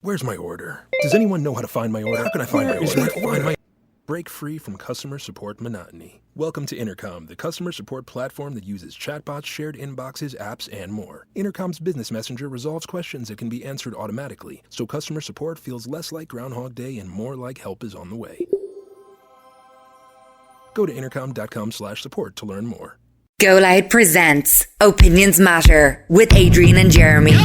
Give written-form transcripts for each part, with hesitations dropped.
Where's my order? Does anyone know how to find my order? How can I find my order? Break free from customer support monotony. Welcome to Intercom, the customer support platform that uses chatbots, shared inboxes, apps, and more. Intercom's business messenger resolves questions that can be answered automatically, so customer support feels less like Groundhog Day and more like help is on the way. Go to intercom.com/support to learn more. Go Loud presents Opinions Matter with Adrian and Jeremy.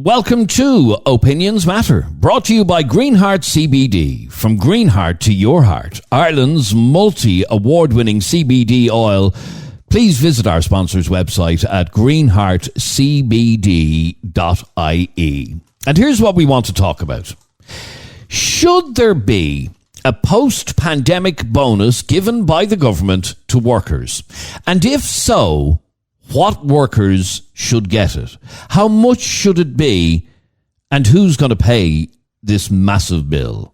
Welcome to Opinions Matter, brought to you by Greenheart CBD. From Greenheart to your heart, Ireland's multi-award-winning CBD oil. Please visit our sponsor's website at greenheartcbd.ie. And here's what we want to talk about. Should there be a post-pandemic bonus given by the government to workers? And if so, what workers should get it? How much should it be? And who's going to pay this massive bill?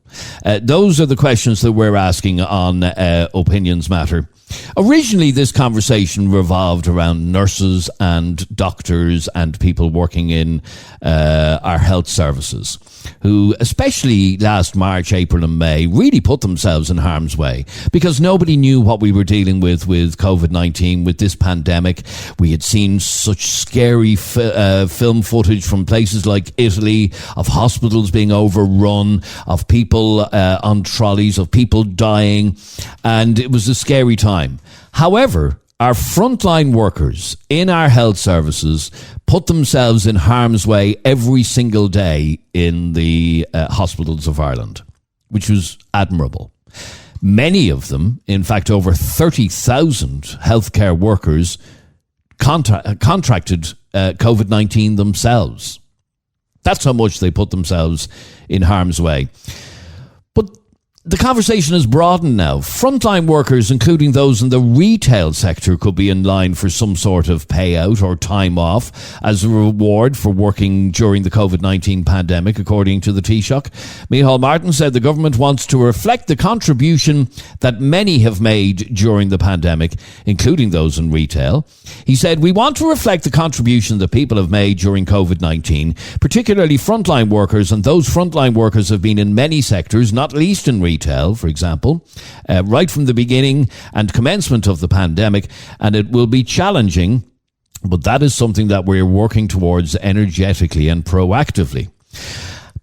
Those are the questions that we're asking on Opinions Matter. Originally, this conversation revolved around nurses and doctors and people working in our health services, who, especially last March, April and May, really put themselves in harm's way because nobody knew what we were dealing with COVID-19, with this pandemic. We had seen such scary film footage from places like Italy of hospitals being overrun, of people on trolleys, of people dying, and it was a scary time. However, our frontline workers in our health services put themselves in harm's way every single day in the hospitals of Ireland, which was admirable. Many of them, in fact, over 30,000 healthcare workers contracted COVID-19 themselves. That's how much they put themselves in harm's way. But the conversation has broadened now. Frontline workers, including those in the retail sector, could be in line for some sort of payout or time off as a reward for working during the COVID-19 pandemic, according to the Taoiseach. Micheál Martin said the government wants to reflect the contribution that many have made during the pandemic, including those in retail. He said, "We want to reflect the contribution that people have made during COVID-19, particularly frontline workers, and those frontline workers have been in many sectors, not least in retail, for example, right from the beginning and commencement of the pandemic, and it will be challenging, but that is something that we're working towards energetically and proactively."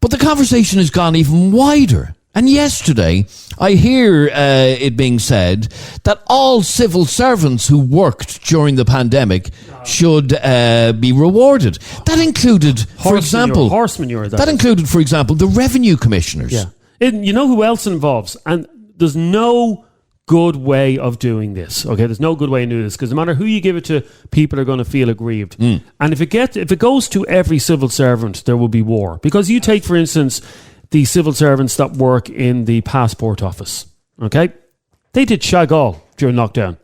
But the conversation has gone even wider. And yesterday, I hear it being said that all civil servants who worked during the pandemic should be rewarded. That included, for example, the revenue commissioners. Yeah. You know who else involves? And there's no good way of doing this. Okay, there's no good way of doing this because no matter who you give it to, people are going to feel aggrieved. And if it goes to every civil servant, there will be war. Because you take, for instance, the civil servants that work in the passport office. Okay, they did shag all during lockdown.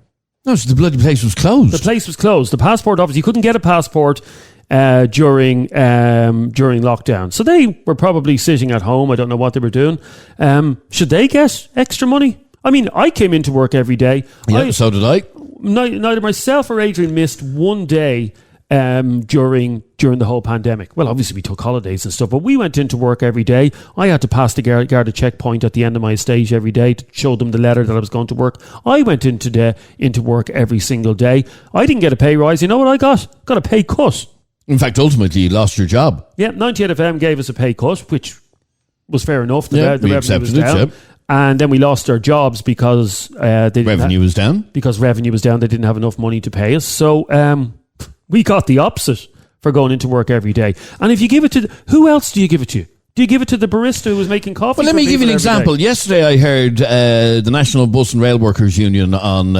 No, so the bloody place was closed. The place was closed. The passport office, you couldn't get a passport during lockdown. So they were probably sitting at home. I don't know what they were doing. Should they get extra money? I mean, I came into work every day. Yeah, so did I. Neither myself or Adrian missed one day during the whole pandemic. Well, obviously we took holidays and stuff, but we went into work every day. I had to pass the Garda checkpoint at the end of my stage every day to show them the letter that I was going to work. I went into work every single day. I didn't get a pay rise. You know what I got? Got a pay cut. In fact, ultimately, you lost your job. Yeah, 98 FM gave us a pay cut, which was fair enough. The we revenue accepted was down. it, yep. And then we lost our jobs because revenue was down. Because revenue was down, they didn't have enough money to pay us. So we got the opposite for going into work every day. And if you give it to... Who else do you give it to? Do you give it to the barista who was making coffee? Well, let me give you an example. Yesterday I heard the National Bus and Rail Workers Union on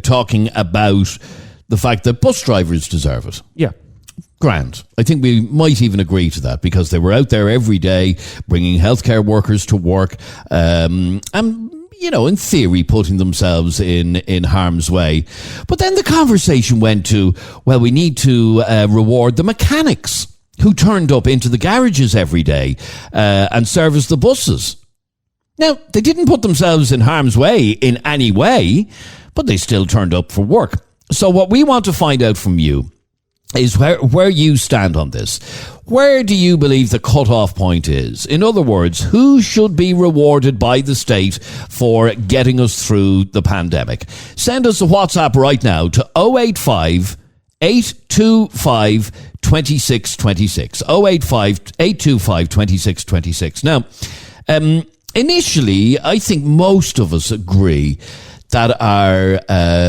talking about the fact that bus drivers deserve it. Yeah. Grand. I think we might even agree to that because they were out there every day bringing healthcare workers to work and, you know, in theory, putting themselves in harm's way. But then the conversation went to, well, we need to reward the mechanics who turned up into the garages every day and serviced the buses. Now, they didn't put themselves in harm's way in any way, but they still turned up for work. So what we want to find out from you is where you stand on this. Where do you believe the cut-off point is? In other words, who should be rewarded by the state for getting us through the pandemic? Send us a WhatsApp right now to 085 825 2626. 085 825 2626. Now, initially, I think most of us agree that our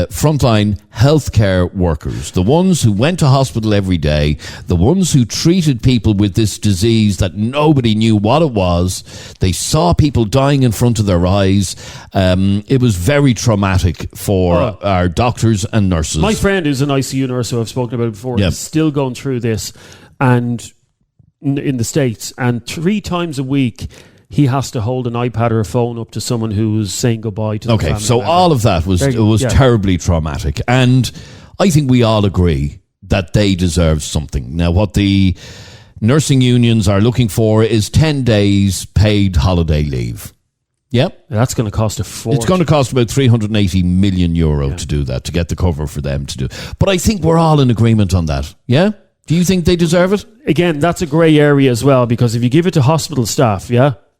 frontline healthcare workers, the ones who went to hospital every day, the ones who treated people with this disease that nobody knew what it was, they saw people dying in front of their eyes. It was very traumatic for our doctors and nurses. My friend who's an ICU nurse who I've spoken about before is still going through this, and in the States, and 3 times a week he has to hold an iPad or a phone up to someone who's saying goodbye to the family so member. all of that was terribly traumatic, and I think we all agree that they deserve something. Now, what the nursing unions are looking for is 10 days paid holiday leave. Yep. That's going to cost a fortune. It's going to cost about 380 million euro to do that, to get the cover for them to do. But I think we're all in agreement on that. Yeah? Do you think they deserve it? Again, that's a grey area as well, because if you give it to hospital staff,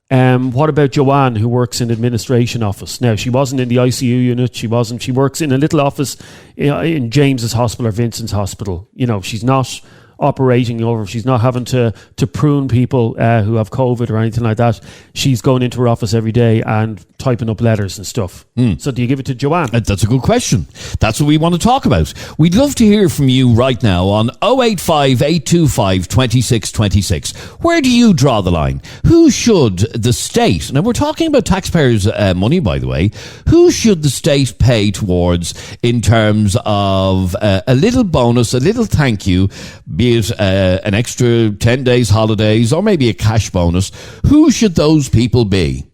what about Joanne, who works in administration office? Now, she wasn't in the ICU unit. She works in a little office in James's hospital or Vincent's hospital. She's not operating over. She's not having to prune people who have COVID or anything like that. She's going into her office every day and typing up letters and stuff. So do you give it to Joanne? That's a good question. That's what we want to talk about. We'd love to hear from you right now on 085 825 2626. Where do you draw the line? Who should the state, now we're talking about taxpayers' money, by the way, who should the state pay towards in terms of a little bonus, a little thank you, be it an extra 10 days holidays or maybe a cash bonus? Who should those people be?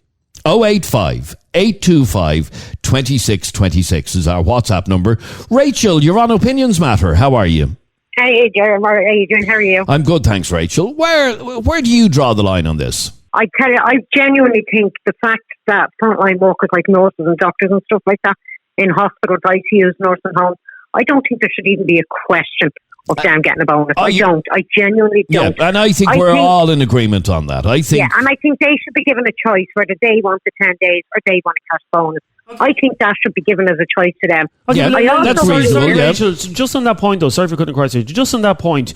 085 825 2626 is our WhatsApp number. Rachel, you're on Opinions Matter. How are you? Hey, Jeremy. How are you doing? How are you? I'm good, thanks, Rachel. Where do you draw the line on this? I tell you, I genuinely think the fact that frontline workers like nurses and doctors and stuff like that in hospitals, ICUs, nursing homes, I don't think there should even be a question of them getting a bonus. I genuinely don't. Yeah, and I think we're all in agreement on that. And I think they should be given a choice whether they want the 10 days or they want a cash bonus. I think that should be given as a choice to them. That's reasonable. Rachel, just on that point, though, sorry for cutting across here. Just on that point,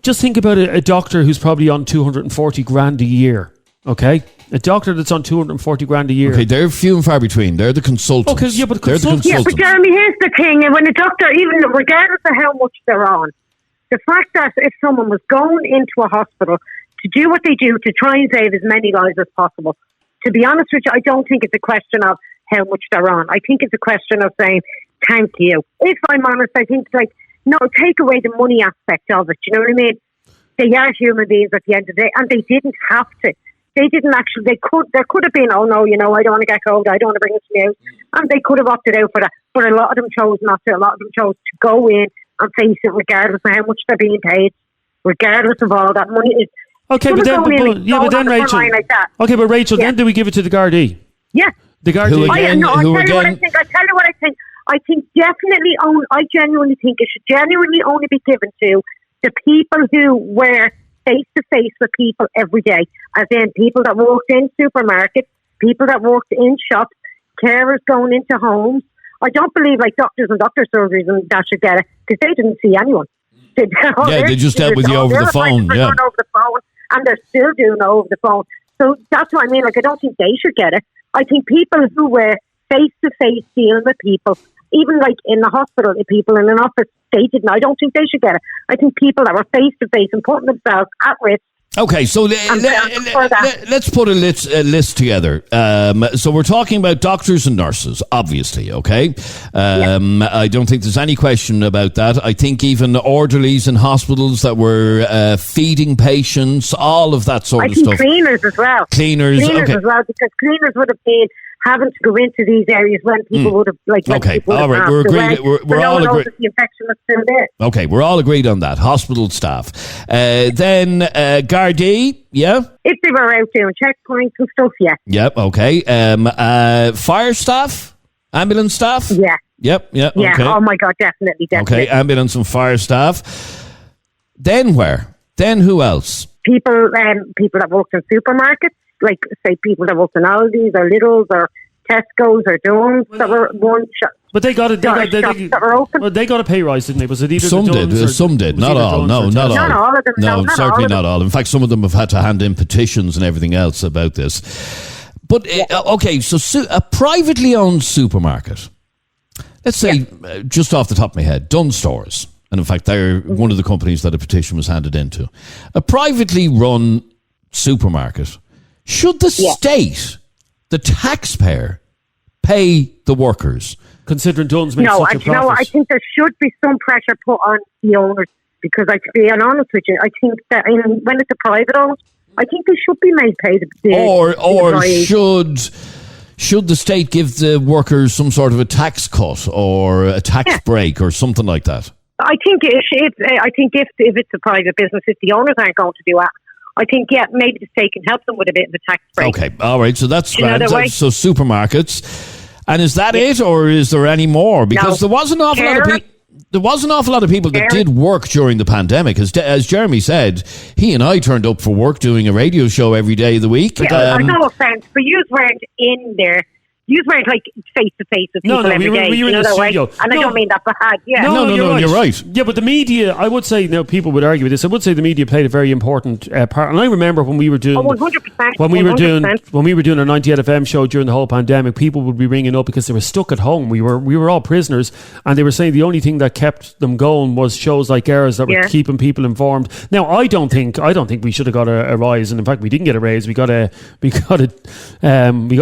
just think about a doctor who's probably on 240 grand a year. Okay, a doctor that's on 240 grand a year. Okay, they're few and far between. They're the consultants. But they're the consultants. Yeah, but Jeremy, here's the thing: when a doctor, even regardless of how much they're on, the fact that if someone was going into a hospital to do what they do to try and save as many lives as possible, to be honest with you, I don't think it's a question of how much they're on. I think it's a question of saying thank you. If I'm honest, I think no, take away the money aspect of it. You know what I mean? They are human beings at the end of the day, and they didn't have to. They didn't actually. There could have been. Oh no, I don't want to get COVID. I don't want to bring it to me out, and they could have opted out for that. But a lot of them chose not to. A lot of them chose to go in and face it, regardless of how much they're being paid, regardless of all that money. Okay, but then Rachel. Okay, but Rachel, then do we give it to the Gardaí? Yeah, the Gardaí. I tell you what I think. I think definitely. I genuinely think it should genuinely only be given to the people who were face to face with people every day, as in people that worked in supermarkets, people that worked in shops, carers going into homes. I don't believe doctors and doctor surgeries and that should get it, because they didn't see anyone. They just dealt with you over the phone. Yeah, over the phone, and they're still doing it over the phone. So that's what I mean. I don't think they should get it. I think people who were face to face dealing with people, even in the hospital, the people in an office, they didn't. I don't think they should get it. I think people that were face to face and putting themselves at risk. Okay, so let's put a list together. So we're talking about doctors and nurses, obviously, okay? I don't think there's any question about that. I think even orderlies in hospitals that were feeding patients, all of that sort of stuff. I think cleaners as well. Cleaners as well, because cleaners would have been having to go into these areas when people would have okay, all right, we're agreed. We're all agreed. The infection was still there. Okay, we're all agreed on that. Hospital staff, then Gardaí, yeah. If they were out doing checkpoints and stuff, yeah. Yep. Okay. Fire staff, ambulance staff. Yeah. Yep. Yeah. Yeah. Okay. Oh my God, definitely. Okay, ambulance and fire staff. Then where? Then who else? People that work in supermarkets, like say people that work in Aldi's or Lidl's or Tesco's or Jones that were one shop. But they got it. That were open. Well, they got a pay rise, didn't they? Was it either Some the did. Duns or Some did. was Not either all. Duns No, or not all. Tesco? Not all of them. No, not certainly all of not them. all. In fact, some of them have had to hand in petitions and everything else about this. But okay, so a privately owned supermarket. Let's say, just off the top of my head, Dunn Stores. And in fact, they're one of the companies that a petition was handed into. A privately run supermarket. Should the state, the taxpayer, pay the workers? Considering Dunn's made such a profit. No, I think there should be some pressure put on the owners because, to be honest with you, I think that when it's a private owned, I think they should be made pay the Or employees. should the state give the workers some sort of a tax cut or a tax break or something like that? I think if it's a private business, if the owners aren't going to do that, I think maybe the state can help them with a bit of a tax break. Okay, all right. So that's You know, grand. the way- So supermarkets. And is that it, or is there any more? Because there was an awful lot of people. There was an awful lot of people that did work during the pandemic. As Jeremy said, he and I turned up for work doing a radio show every day of the week. Yeah, no offence, but you weren't in there. You weren't like face to face with people every day. we were in the studio. And I don't mean that bad. Yeah. No, you're right. Yeah, but the media, I would say, people would argue with this. I would say the media played a very important part. And I remember when we were doing 100%. when we were doing our 98 FM show during the whole pandemic, people would be ringing up because they were stuck at home. We were all prisoners, and they were saying the only thing that kept them going was shows like ours that were keeping people informed. Now, I don't think we should have got a rise, and in fact, we didn't get a raise. We got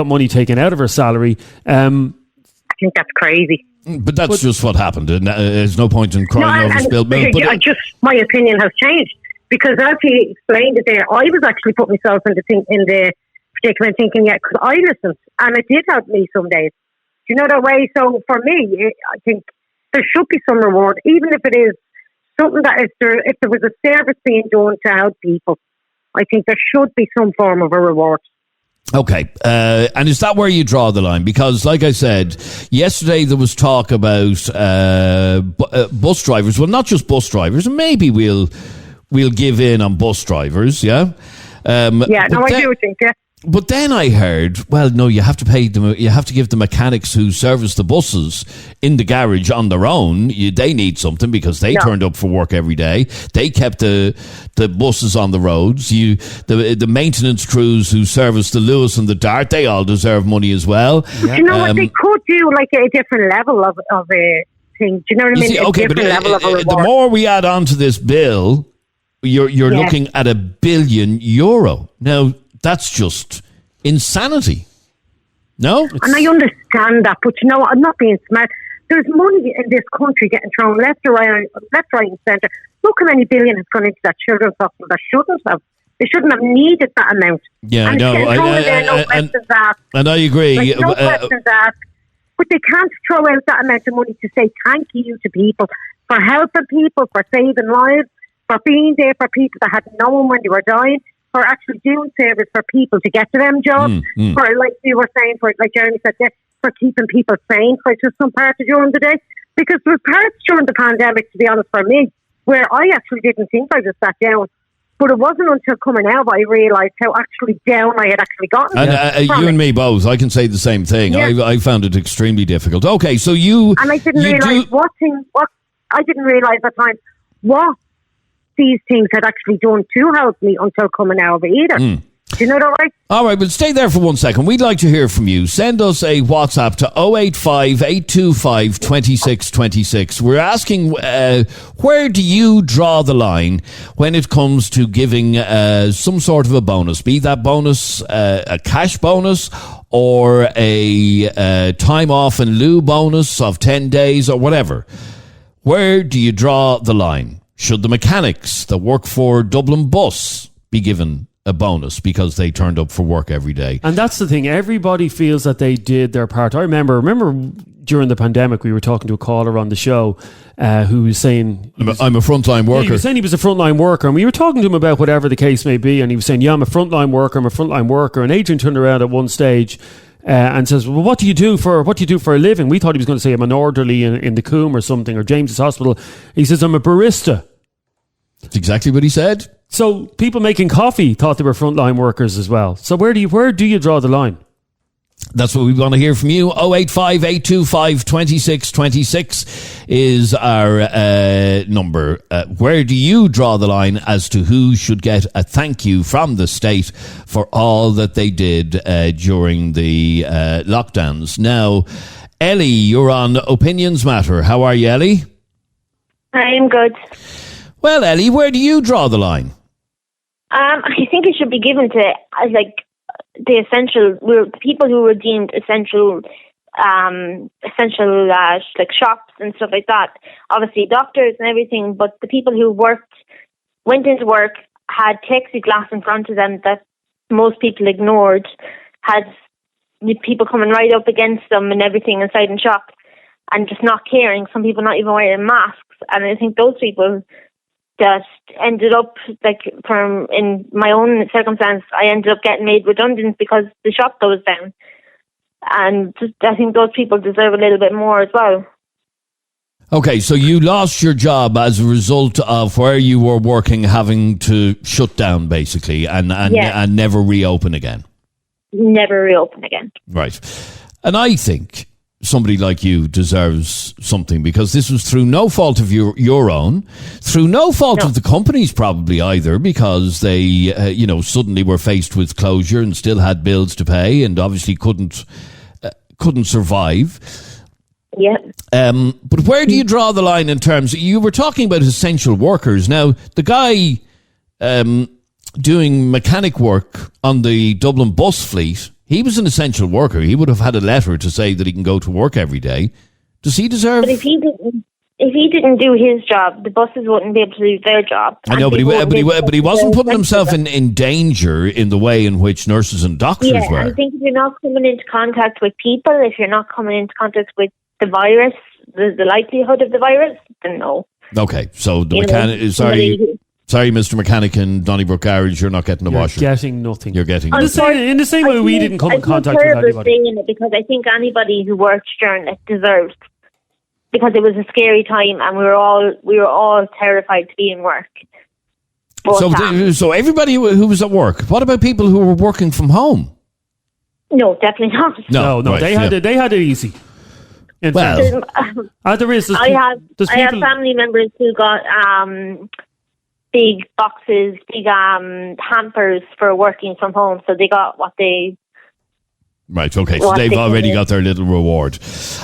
money taken out of our salary. I think that's crazy. But that's just what happened. And there's no point in crying over spilled milk. But my opinion has changed because as he explained it there, I was actually putting myself in the predicament thinking, because I listened and it did help me some days. Do you know that way? So for me, I think there should be some reward, even if it is something that if there was a service being done to help people, I think there should be some form of a reward. Okay, and is that where you draw the line? Because, like I said, yesterday there was talk about bus drivers. Well, not just bus drivers. And maybe we'll give in on bus drivers. Yeah. I do think. Yeah. But then I heard, well, no, you have to pay them. You have to give the mechanics who service the buses in the garage on their own. They need something because they turned up for work every day. They kept the buses on the roads. The maintenance crews who service the Lewis and the Dart, they all deserve money as well. But you know what? They could do like a different level of a thing. Do you know what I mean? The more we add on to this bill, you're looking at €1 billion. Now, that's just insanity. No? And I understand that, but you know what? I'm not being smart. There's money in this country getting thrown left, right, and centre. Look how many billion has gone into that children's hospital that shouldn't have. They shouldn't have needed that amount. Yeah, and no, questions asked. And I agree. No questions asked. But they can't throw out that amount of money to say thank you to people for helping people, for saving lives, for being there for people that had no one when they were dying, for actually doing service for people to get to them jobs, for, like you were saying, for, like Jeremy said, for keeping people sane for just some parts during the day. Because there were parts during the pandemic, to be honest, for me, where I actually didn't think I just sat down. But it wasn't until coming out I realised how actually down I had actually gotten. And you and me both, I can say the same thing. Yeah. I found it extremely difficult. Okay, so you... And I didn't realise I didn't realise at times what these things had actually done to help me until coming out of it either. Do you know that right? All right, but stay there for 1 second. We'd like to hear from you. Send us a WhatsApp to 085 825 2626. We're asking where do you draw the line when it comes to giving some sort of a bonus, be that bonus a cash bonus or a time off in lieu bonus of 10 days or whatever. Where do you draw the line? Should the mechanics that work for Dublin Bus be given a bonus because they turned up for work every day? And that's the thing. Everybody feels that they did their part. I remember during the pandemic, we were talking to a caller on the show who was saying... I'm a frontline worker. He was saying he was a frontline worker. And we were talking to him about whatever the case may be. And he was saying, I'm a frontline worker. And Adrian turned around at one stage and says, well, what do you do for a living? We thought he was going to say I'm an orderly in the Coombe or something, or James's Hospital. He says, I'm a barista. That's exactly what he said. So people making coffee thought they were frontline workers as well. So where do you draw the line? That's what we want to hear from you. 085 825 2626 is our number. Where do you draw the line as to who should get a thank you from the state for all that they did during the lockdowns? Now, Ellie, you're on Opinions Matter. How are you, Ellie? I'm good. Well, Ellie, where do you draw the line? I think it should be given to the essential people who were deemed essential, like shops and stuff like that. Obviously, doctors and everything, but the people who went into work, had plexiglass in front of them that most people ignored, had people coming right up against them and everything inside the shop, and just not caring. Some people not even wearing masks, and I think those people that ended up, in my own circumstance, I ended up getting made redundant because the shop closed down. And I think those people deserve a little bit more as well. Okay, so you lost your job as a result of where you were working having to shut down, basically, and never reopen again. Never reopen again. Right. And I think somebody like you deserves something, because this was through no fault of your own, through no fault of the companies probably either, because they, suddenly were faced with closure and still had bills to pay and obviously couldn't survive. Yeah. But where do you draw the line in terms? You were talking about essential workers. Now, the guy doing mechanic work on the Dublin bus fleet, he was an essential worker. He would have had a letter to say that he can go to work every day. Does he deserve? But if he didn't do his job, the buses wouldn't be able to do their job. I know, but he wasn't putting himself in danger in the way in which nurses and doctors were. I think if you're not coming into contact with people, if you're not coming into contact with the virus, the likelihood of the virus, then no. Okay, so the mechanic. Sorry, Mr. Mechanic in Donnybrook Garage, you're not getting a washer. You're getting nothing. You're getting nothing. In the same way we didn't come in contact with anybody. Saying it because I think anybody who worked during it deserves, because it was a scary time and we were all terrified to be in work. So everybody who was at work, what about people who were working from home? No, definitely not. No, right, they had it easy. I have family members who got big boxes, big hampers for working from home, so they got what they... Right, okay, so they've already got their little reward.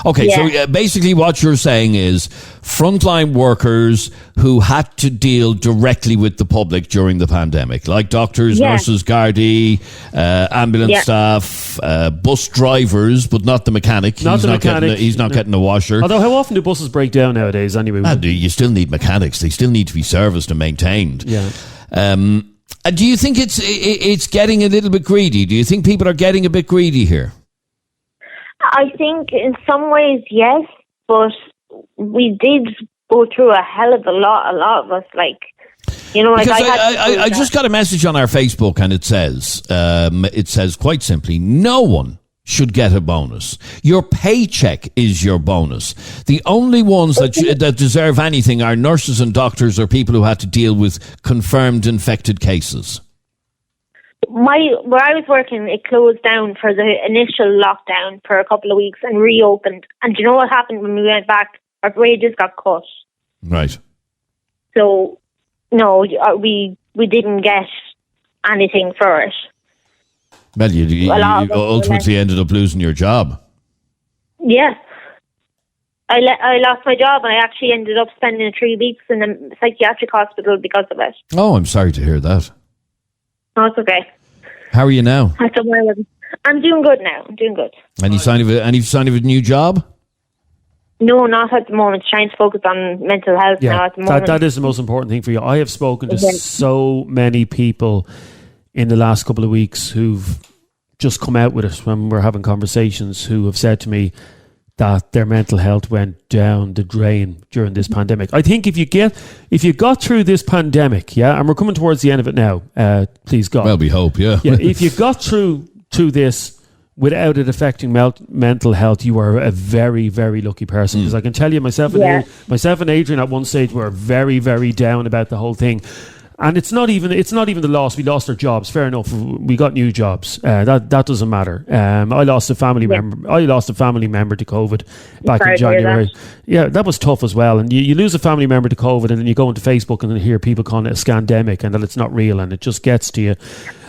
Okay, so basically what you're saying is frontline workers who had to deal directly with the public during the pandemic, like doctors, nurses, Gardaí, ambulance staff, bus drivers, but not the mechanic. He's not getting a washer. Although how often do buses break down nowadays anyway? You still need mechanics. They still need to be serviced and maintained. Yeah. Do you think it's getting a little bit greedy? Do you think people are getting a bit greedy here? I think in some ways, yes, but we did go through a hell of a lot of us, I just got a message on our Facebook, and it says quite simply, no one should get a bonus. Your paycheck is your bonus. The only ones that deserve anything are nurses and doctors or people who had to deal with confirmed infected cases. Where I was working, it closed down for the initial lockdown for a couple of weeks and reopened. And do you know what happened when we went back? Our wages got cut. Right. So, no, we didn't get anything for it. Well, you ultimately ended up losing your job. Yeah. I lost my job, and I actually ended up spending 3 weeks in a psychiatric hospital because of it. Oh, I'm sorry to hear that. Oh, it's okay. How are you now? I'm doing good now. I'm doing good. Any sign of a new job? No, not at the moment. Trying to focus on mental health now at the moment. That is the most important thing for you. I have spoken to so many people in the last couple of weeks who've just come out with it when we're having conversations, who have said to me that their mental health went down the drain during this pandemic. I think if you got through this pandemic, and we're coming towards the end of it now, please God. Well, we hope, if you got through this without it affecting mental health, you are a very, very lucky person. Because I can tell you, myself and Adrian at one stage were very, very down about the whole thing. And it's not even the loss. We lost our jobs. Fair enough. We got new jobs. That doesn't matter. I lost a family member. I lost a family member to COVID back in January. Yeah, that was tough as well. And you lose a family member to COVID, and then you go into Facebook and then hear people calling it a scandemic and that it's not real, and it just gets to you.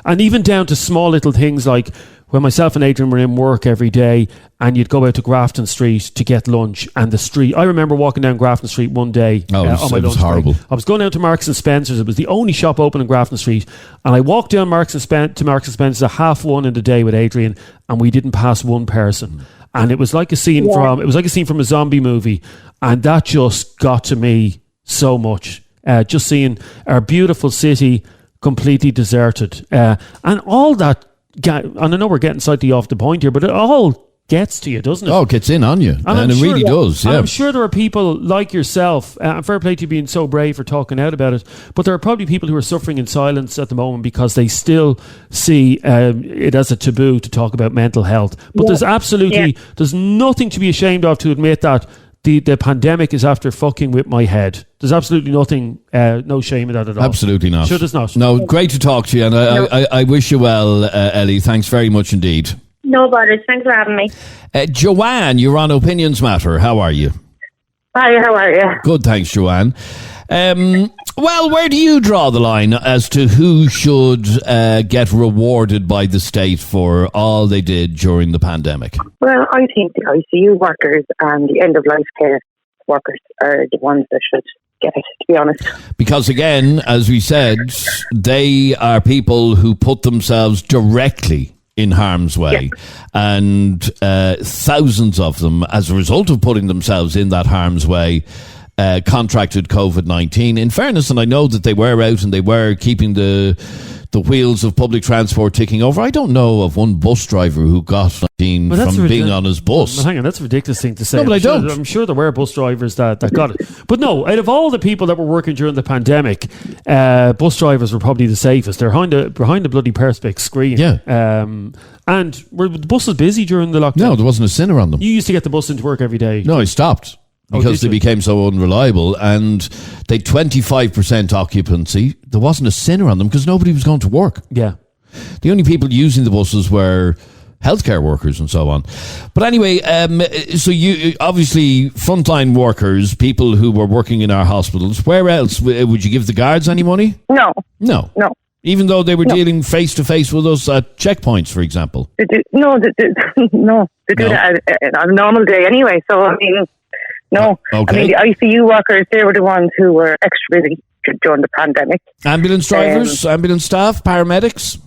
And even down to small little things like when myself and Adrian were in work every day, and you'd go out to Grafton Street to get lunch, and the street. I remember walking down Grafton Street one day on my lunch break. It was horrible. I was going down to Marks and Spencer's. It was the only shop open in Grafton Street, and I walked down to Marks and Spencer's at 1:30 in the day with Adrian, and we didn't pass one person. And it was like a scene from a zombie movie, and that just got to me so much. Just seeing our beautiful city completely deserted, and all that. And I know we're getting slightly off the point here, but it all gets to you, doesn't it? Oh, it gets in on you. And it really does, yeah. And I'm sure there are people like yourself, and fair play to you being so brave for talking out about it, but there are probably people who are suffering in silence at the moment because they still see it as a taboo to talk about mental health. But there's nothing to be ashamed of to admit that the pandemic is after fucking with my head. There's absolutely nothing, no shame in that at all. Absolutely not. Sure, there's not. No, great to talk to you, and I wish you well, Ellie. Thanks very much indeed. No bothers. Thanks for having me. Joanne, you're on Opinions Matter. How are you? Hi, how are you? Good, thanks, Joanne. Well, where do you draw the line as to who should get rewarded by the state for all they did during the pandemic? Well, I think the ICU workers and the end-of-life care workers are the ones that should get it, to be honest. Because again, as we said, they are people who put themselves directly in harm's way, and thousands of them, as a result of putting themselves in that harm's way, contracted COVID-19. In fairness, and I know that they were out and they were keeping the wheels of public transport ticking over. I don't know of one bus driver who got 19 from being on his bus. Well, hang on, that's a ridiculous thing to say. No, but I'm sure there were bus drivers that got it. But no, out of all the people that were working during the pandemic, bus drivers were probably the safest. They're behind the bloody perspex screen. Yeah. And were the buses busy during the lockdown? No, there wasn't a sinner on them. You used to get the bus into work every day. No, I stopped. Because they became so unreliable, and they 25% occupancy. There wasn't a sinner on them because nobody was going to work. Yeah. The only people using the buses were healthcare workers and so on. But anyway, so you obviously frontline workers, people who were working in our hospitals. Where else would you give the guards any money? No. Even though they were dealing face to face with us at checkpoints, for example. They do that on a normal day anyway. So I mean. No, okay. I mean the ICU workers, they were the ones who were extra busy during the pandemic. Ambulance drivers, ambulance staff, paramedics?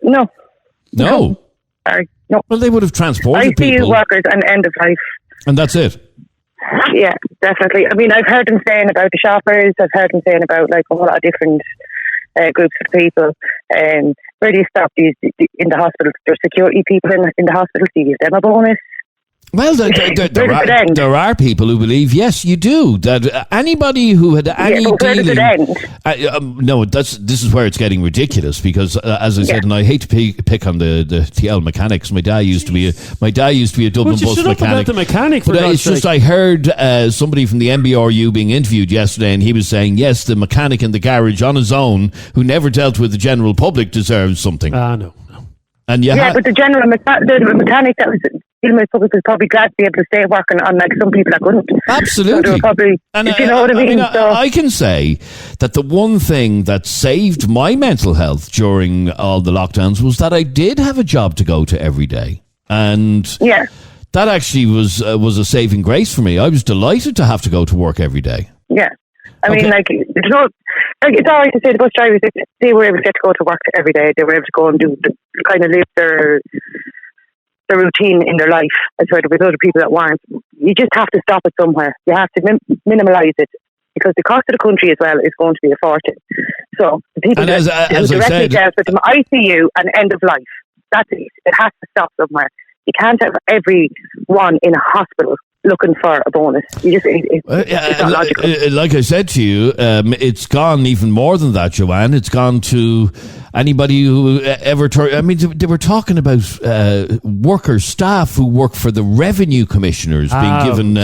No. Sorry, no. Well, they would have transported ICU people. workers and end of life. And that's it? Yeah, definitely. I mean, I've heard them saying about the shoppers, I've heard them saying about like a whole lot of different groups of people. Where do you stop these in the hospitals? There's security people in the hospitals, do you give them a bonus? Well, there are people who believe, yes, you do. That anybody who had any dealing... no, this is where it's getting ridiculous because, as I said, and I hate to pick on the TL mechanics. My dad used to be a Dublin bus mechanic. About the mechanic, but it's just I heard somebody from the MBRU being interviewed yesterday, and he was saying, yes, the mechanic in the garage on his own, who never dealt with the general public, deserves something. No. And but the general mechanic that was dealing with public was probably glad to be able to stay working, unlike some people that couldn't. Absolutely. So probably, and if you know what I mean. I can say that the one thing that saved my mental health during all the lockdowns was that I did have a job to go to every day. And that actually was a saving grace for me. I was delighted to have to go to work every day. Yeah. I mean, it's all right to say the bus drivers, they were able to get to go to work every day. They were able to go and kind of live their routine in their life. As well, with other people that weren't. You just have to stop it somewhere. You have to minimalise it because the cost of the country as well is going to be a fortune. So the people as directly dealt with them, ICU and end of life. That's it. It has to stop somewhere. You can't have everyone in a hospital looking for a bonus. It's not logical. Like I said to you, it's gone even more than that, Joanne. It's gone to anybody who ever... they were talking about workers, staff who work for the revenue commissioners being given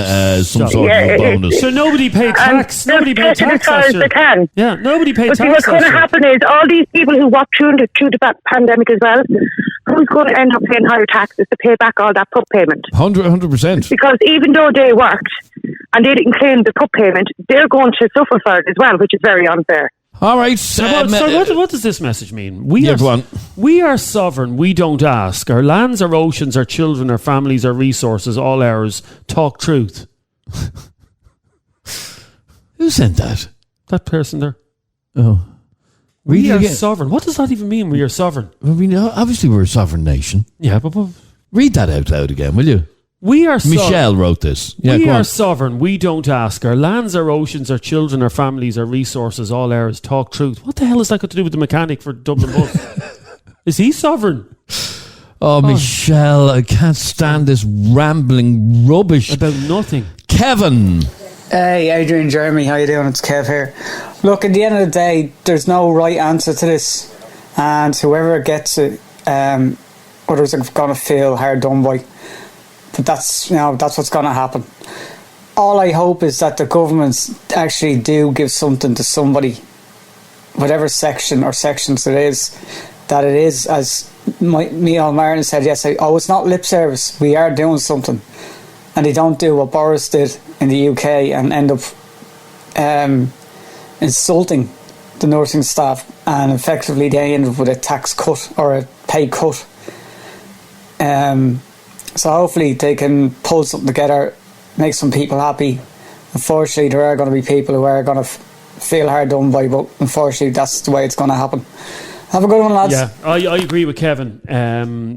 some sort of bonus. So nobody paid tax. Nobody paid tax last year. They can. Yeah, nobody paid But tax what's going to happen is all these people who walked through the pandemic as well, who's going to end up paying higher taxes to pay back all that PUP payment? 100%. Because even though they worked and they didn't claim the PUP payment, they're going to suffer for it as well, which is very unfair. All right. So what does this message mean? Go on. We are sovereign. We don't ask. Our lands, our oceans, our children, our families, our resources, all ours. Talk truth. Who sent that? That person there. Oh. We are sovereign. What does that even mean? We are sovereign. Well, obviously we're a sovereign nation. Yeah, but read that out loud again, will you? We are Michelle wrote this. Yeah, we are sovereign. We don't ask. Our lands, our oceans, our children, our families, our resources, all ours. Talk truth. What the hell has that got to do with the mechanic for Dublin Bus? Is he sovereign? Oh, Michelle, I can't stand this rambling rubbish about nothing. Kevin. Hey, Adrian, Jeremy, how you doing? It's Kev here. Look, at the end of the day, there's no right answer to this, and whoever gets it, others are going to feel hard done by. But that's what's going to happen. All I hope is that the governments actually do give something to somebody, whatever section or sections it is, that it is, as Micheál Martin said yesterday, it's not lip service, we are doing something. And they don't do what Boris did in the UK and end up insulting the nursing staff, and effectively they end up with a tax cut or a pay cut. So hopefully they can pull something together, make some people happy. Unfortunately, there are going to be people who are going to feel hard done by, but unfortunately that's the way it's going to happen. Have a good one, lads. Yeah, I agree with Kevin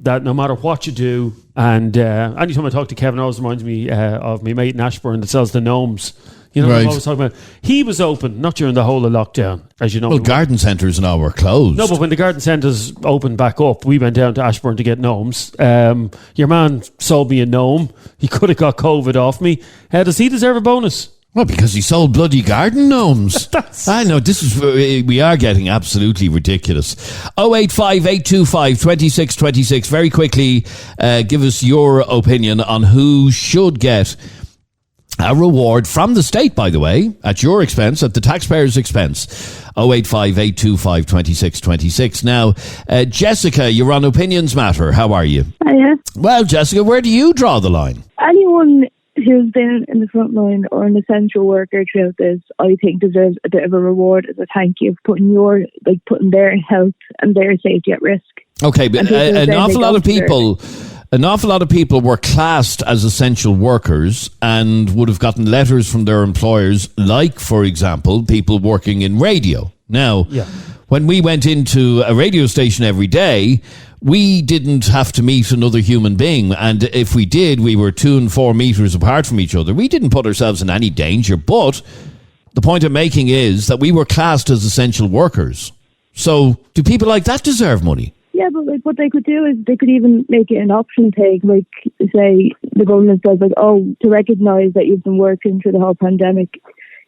that no matter what you do, and anytime I talk to Kevin, it always reminds me of my mate in Ashbourne that sells the gnomes. You know what I'm always talking about? He was open, not during the whole of lockdown, as you know. Well, garden centres now were closed. No, but when the garden centres opened back up, we went down to Ashbourne to get gnomes. Your man sold me a gnome. He could have got COVID off me. Does he deserve a bonus? Well, because he sold bloody garden gnomes. I know, we are getting absolutely ridiculous. 085 825 2626. Very quickly, give us your opinion on who should get a reward from the state, by the way, at your expense, at the taxpayer's expense. 085 825 2626. Now, Jessica, you're on Opinions Matter. How are you? Hiya. Well, Jessica, where do you draw the line? Anyone who's been in the front line or an essential worker throughout this, I think deserves a bit of a reward as a thank you for putting their health and their safety at risk. Okay, but an awful lot of people were classed as essential workers and would have gotten letters from their employers, like, for example, people working in radio. Now, when we went into a radio station every day, we didn't have to meet another human being, and if we did, we were 2 and 4 meters apart from each other. We didn't put ourselves in any danger, but the point I'm making is that we were classed as essential workers. So, do people like that deserve money? Yeah, but what they could do is they could even make it an option take, say the government says to recognise that you've been working through the whole pandemic,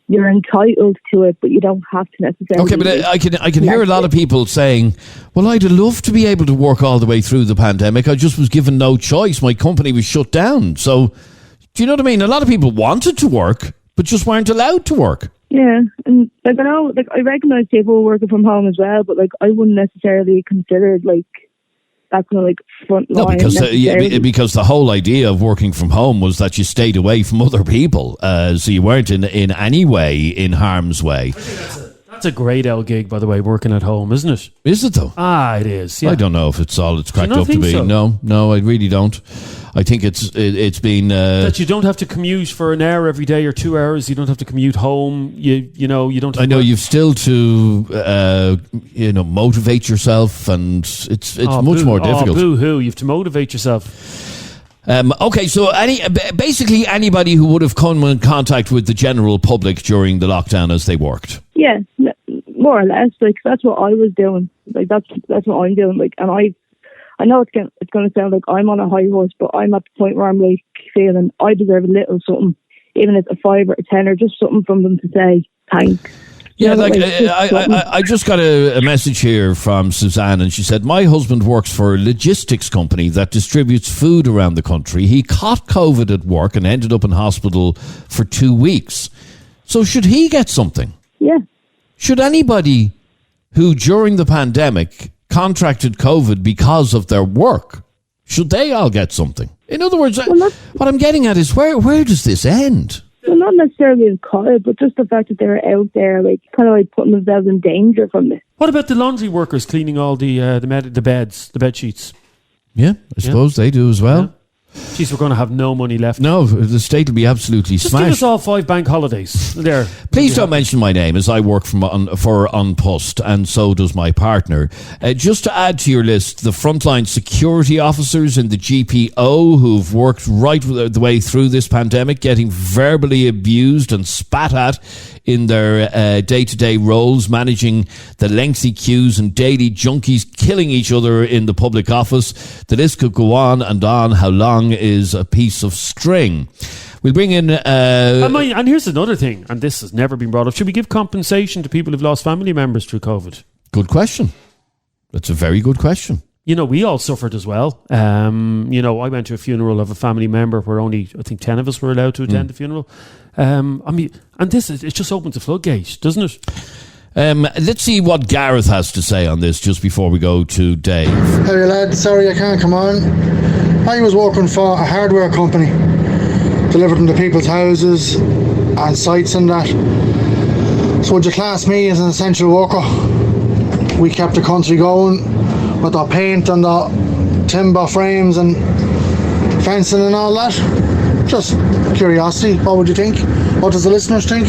you're entitled to it, but you don't have to necessarily. Okay, but I can hear a lot of people saying, well, I'd love to be able to work all the way through the pandemic. I just was given no choice. My company was shut down. So, do you know what I mean? A lot of people wanted to work, but just weren't allowed to work. Yeah, and I know, I recognise people working from home as well, but I wouldn't necessarily consider that kind of front line. No, because the whole idea of working from home was that you stayed away from other people, so you weren't in any way in harm's way. That's a great L gig, by the way, working at home, isn't it? Is it though? It is. Yeah. I don't know if it's all it's cracked up to be. So? No, I really don't. I think it's been that you don't have to commute for an hour every day or 2 hours. You don't have to commute home. You don't. I know you've still to motivate yourself, and it's much more difficult. Boo hoo! You have to motivate yourself. Okay, so basically anybody who would have come in contact with the general public during the lockdown as they worked. Yeah, more or less. That's what I was doing. That's what I'm doing. And I know it's going to sound like I'm on a high horse, but I'm at the point where I'm feeling I deserve a little something, even if it's a 5 or a 10 or just something from them to say thanks. Yeah, I just got a message here from Suzanne, and she said, my husband works for a logistics company that distributes food around the country. He caught COVID at work and ended up in hospital for 2 weeks. So should he get something? Yeah. Should anybody who during the pandemic contracted COVID because of their work, should they all get something? In other words, what I'm getting at is where does this end? Well, not necessarily in COVID, but just the fact that they're out there, like, kind of like putting themselves in danger from this. What about the laundry workers cleaning all the beds, the bed sheets? Yeah, I suppose they do as well. Yeah. Jeez, we're going to have no money left. No, the state will be absolutely just smashed. Just give us all 5 bank holidays. There. Please don't mention my name, as I work for Unpost, and so does my partner. Just to add to your list, the frontline security officers in the GPO who've worked right the way through this pandemic, getting verbally abused and spat at in their day-to-day roles, managing the lengthy queues and daily junkies killing each other in the public office. The list could go on and on. How long is a piece of string? We'll bring in... and here's another thing, and this has never been brought up. Should we give compensation to people who've lost family members through COVID? Good question. That's a very good question. You know, we all suffered as well. You know, I went to a funeral of a family member where only, I think, 10 of us were allowed to attend the funeral. I mean, and it just opens a floodgate, doesn't it? Let's see what Gareth has to say on this just before we go to Dave. Hey lad, sorry I can't come on. I was working for a hardware company, delivered them to people's houses and sites and that. So would you class me as an essential worker? We kept the country going with the paint and the timber frames and fencing and all that. Just curiosity, what would you think? What does the listeners think?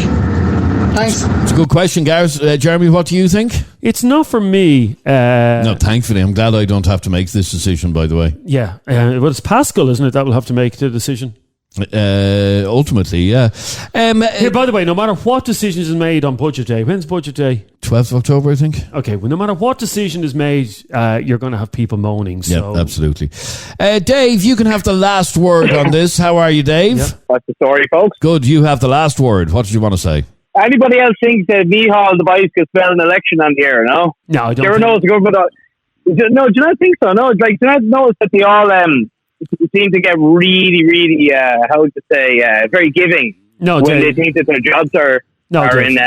Thanks. It's a good question, Gareth. Jeremy, what do you think? It's not for me. No, thankfully. I'm glad I don't have to make this decision, by the way. Yeah. Well, it's Pascal, isn't it, that will have to make the decision? Ultimately, yeah. Here, by the way, no matter what decision is made on Budget Day, when's Budget Day? 12th of October, I think. Okay, well, no matter what decision is made, you're going to have people moaning. So. Yeah, absolutely. Dave, you can have the last word on this. How are you, Dave? Yeah. What's the story, folks? Good, you have the last word. What did you want to say? Anybody else thinks that Micheál device could spell an election on the air, no? No, I don't. Do you ever notice the government? No, do you not think so? No, like, do you not notice that they all seem to get really, very giving when they think that their jobs are in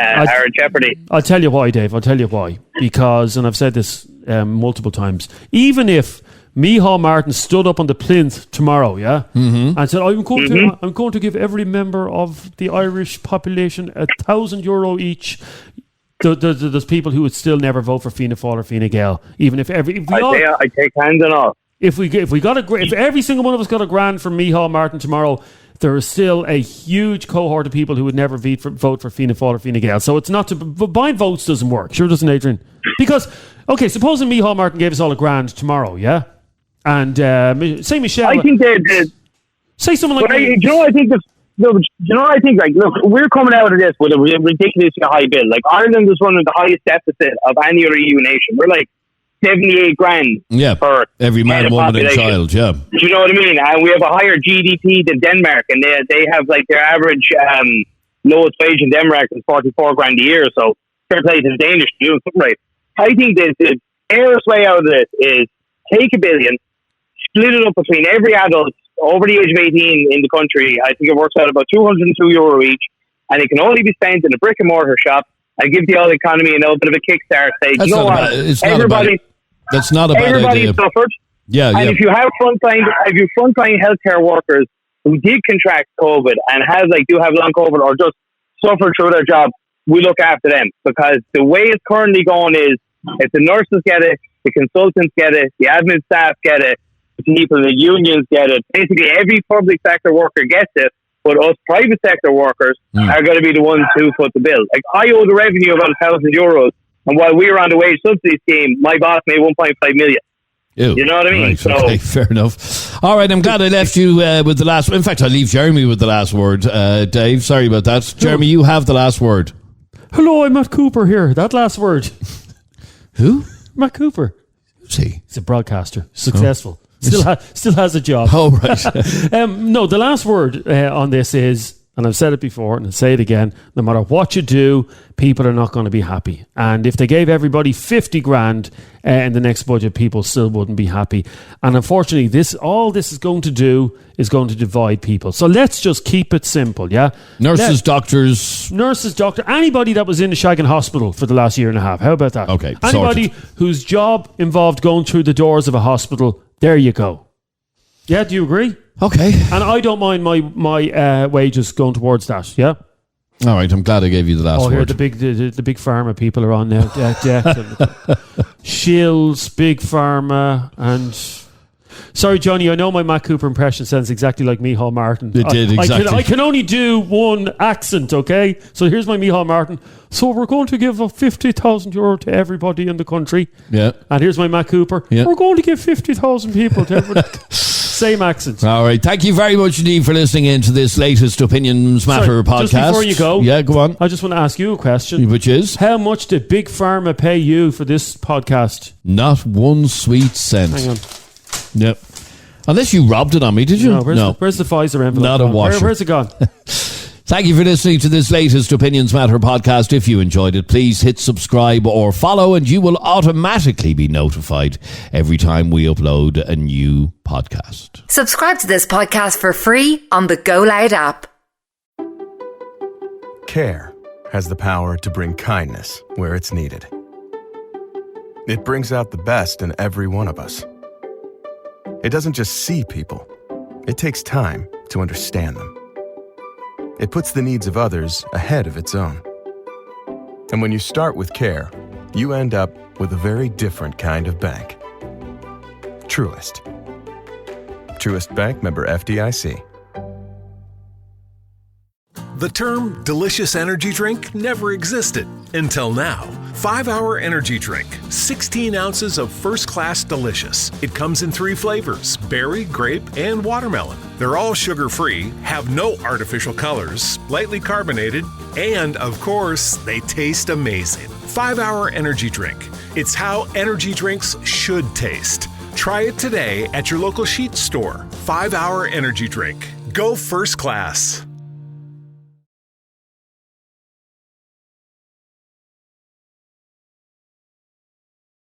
jeopardy? I'll tell you why, Dave. I'll tell you why. Because, and I've said this multiple times, even if Micheál Martin stood up on the plinth tomorrow, and said, I'm going to give every member of the Irish population €1,000 each. There's people who would still never vote for Fianna Fáil or Fine Gael, even if I take hands on all. If every single one of us got a grand from Micheál Martin tomorrow, there is still a huge cohort of people who would never vote for Fianna Fáil or Fine Gael. So it's not buying votes doesn't work. Sure doesn't, Adrian? Because supposing Micheál Martin gave us all a grand tomorrow, yeah, and say Michelle, I think say someone like. I think like, look, we're coming out of this with a ridiculously high bill. Like, Ireland is one of the highest deficit of any other EU nation. We're like 78 grand per every man, woman and child, yeah. Do you know what I mean? And we have a higher GDP than Denmark, and they have like their average lowest wage in Denmark is 44 grand a year, so fair play to the Danish to do something right. I think the fairest way out of this is take $1 billion, split it up between every adult over the age of 18 in the country. I think it works out about €202 each, and it can only be spent in a brick and mortar shop. I give the old economy a little bit of a kickstart. Say, that's you know what? That's not a bad everybody idea. Suffered. Yeah, and if you have frontline healthcare workers who did contract COVID and do have long COVID or just suffer through their job, we look after them, because the way it's currently going is if the nurses get it, the consultants get it, the admin staff get it, the people in the unions get it. Basically, every public sector worker gets it, but us private sector workers are going to be the ones who foot the bill. Like, I owe the revenue about €1,000, and while we were on the wage subsidy scheme, my boss made 1.5 million. Ew. You know what I mean? Right, okay, fair enough. All right, I'm glad I left you with the last. In fact, I'll leave Jeremy with the last word. Dave, sorry about that. Jeremy, you have the last word. Hello, I'm Matt Cooper here. That last word. Who? Matt Cooper. Who's he? He's a broadcaster. Successful. Still has a job. Oh, right. No, the last word on this is, and I've said it before and I'll say it again, no matter what you do, people are not going to be happy. And if they gave everybody 50 grand in the next budget, people still wouldn't be happy. And unfortunately, all this is going to do is going to divide people. So let's just keep it simple, yeah? Nurses, doctors, anybody that was in the Shaggin Hospital for the last year and a half. How about that? Okay, anybody sorted. whose job involved going through the doors of a hospital, there you go. Yeah, do you agree? Okay. And I don't mind my wages going towards that, yeah? All right, I'm glad I gave you the last word. Here, the big pharma people are on now. Shills, Big Pharma, and... Sorry, Johnny, I know my Matt Cooper impression sounds exactly like Micheál Martin. It did, exactly. I can only do one accent, okay? So here's my Micheál Martin. So we're going to give €50,000 to everybody in the country. Yeah. And here's my Matt Cooper. Yeah. We're going to give 50,000 people to everybody. Same accent. All right. Thank you very much indeed for listening in to this latest Opinions Matter podcast. Just before you go. Yeah, go on. I just want to ask you a question. Which is? How much did Big Pharma pay you for this podcast? Not one sweet cent. Hang on. Yep. Unless you robbed it on me, did you? No. Where's the Pfizer envelope? Not a washer. Where's it gone? Thank you for listening to this latest Opinions Matter podcast. If you enjoyed it, please hit subscribe or follow and you will automatically be notified every time we upload a new podcast. Subscribe to this podcast for free on the Go Loud app. Care has the power to bring kindness where it's needed. It brings out the best in every one of us. It doesn't just see people. It takes time to understand them. It puts the needs of others ahead of its own. And when you start with care, you end up with a very different kind of bank. Truist. Truist Bank, member FDIC. The term delicious energy drink never existed until now. 5-Hour Energy Drink, 16 ounces of first-class delicious. It comes in 3 flavors, berry, grape, and watermelon. They're all sugar-free, have no artificial colors, lightly carbonated, and, of course, they taste amazing. 5-Hour Energy Drink. It's how energy drinks should taste. Try it today at your local Sheetz store. 5-Hour Energy Drink. Go first class.